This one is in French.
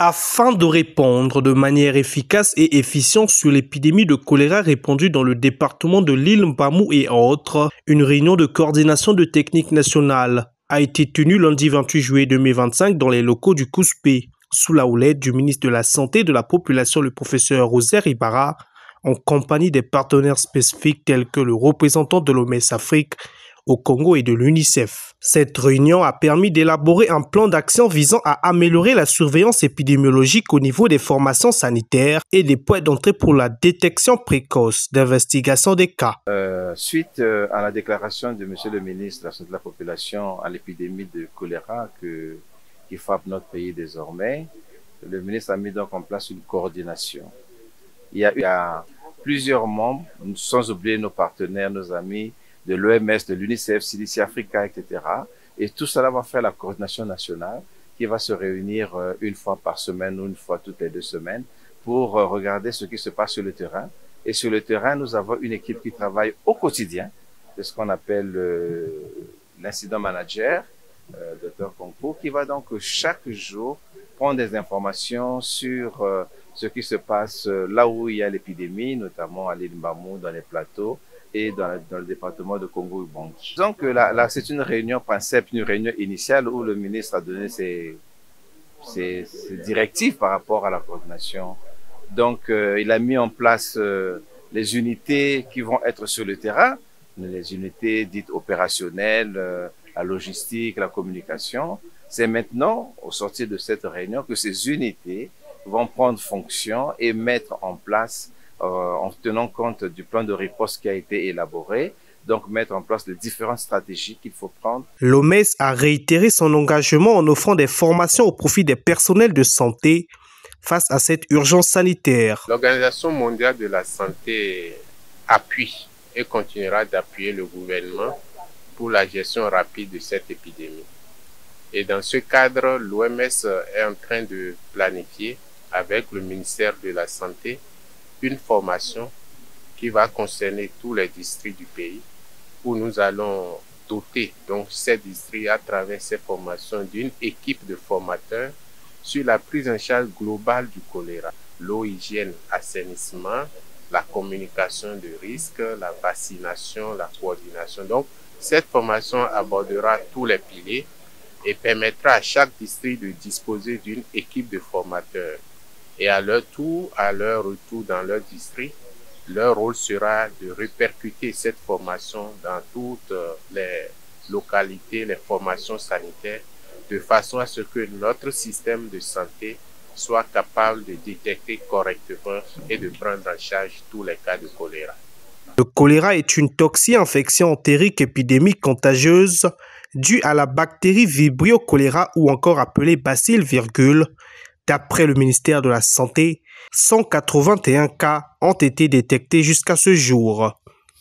Afin de répondre de manière efficace et efficiente sur l'épidémie de choléra répandue dans le département de l'île Mbamou et autres, une réunion de coordination de technique nationale a été tenue lundi 28 juillet 2025 dans les locaux du COUSPE, sous la houlette du ministre de la Santé et de la Population, le professeur Rosaire Ibarra, en compagnie des partenaires spécifiques tels que le représentant de l'OMS Afrique au Congo et de l'UNICEF. Cette réunion a permis d'élaborer un plan d'action visant à améliorer la surveillance épidémiologique au niveau des formations sanitaires et des points d'entrée pour la détection précoce d'investigation des cas. Suite à la déclaration de Monsieur le ministre de la Santé de la Population à l'épidémie de choléra qui frappe notre pays désormais, le ministre a mis donc en place une coordination. Il y a plusieurs membres, sans oublier nos partenaires, nos amis, de l'OMS, de l'UNICEF, CDC Africa, etc. Et tout cela va faire la coordination nationale qui va se réunir une fois par semaine ou une fois toutes les 2 semaines pour regarder ce qui se passe sur le terrain. Et sur le terrain, nous avons une équipe qui travaille au quotidien, c'est ce qu'on appelle l'incident manager, Dr Concours, qui va donc chaque jour prendre des informations sur ce qui se passe là où il y a l'épidémie, notamment à l'île Mbamou, dans les plateaux, et dans le département de Congo-Ubangi. Donc là, c'est une réunion principe, une réunion initiale où le ministre a donné ses directives par rapport à la coordination. Donc il a mis en place les unités qui vont être sur le terrain, les unités dites opérationnelles, la logistique, la communication. C'est maintenant, au sortir de cette réunion, que ces unités vont prendre fonction et mettre en place en tenant compte du plan de riposte qui a été élaboré, donc mettre en place les différentes stratégies qu'il faut prendre. L'OMS a réitéré son engagement en offrant des formations au profit des personnels de santé face à cette urgence sanitaire. L'Organisation mondiale de la santé appuie et continuera d'appuyer le gouvernement pour la gestion rapide de cette épidémie. Et dans ce cadre, l'OMS est en train de planifier avec le ministère de la Santé une formation qui va concerner tous les districts du pays où nous allons doter donc ces districts à travers ces formations d'une équipe de formateurs sur la prise en charge globale du choléra, l'eau, hygiène, assainissement, la communication de risques, la vaccination, la coordination. Donc cette formation abordera tous les piliers et permettra à chaque district de disposer d'une équipe de formateurs. Et à leur retour dans leur district, leur rôle sera de répercuter cette formation dans toutes les localités, les formations sanitaires, de façon à ce que notre système de santé soit capable de détecter correctement et de prendre en charge tous les cas de choléra. Le choléra est une toxi-infection entérique épidémique contagieuse due à la bactérie Vibrio cholera ou encore appelée bacille virgule. D'après le ministère de la Santé, 181 cas ont été détectés jusqu'à ce jour.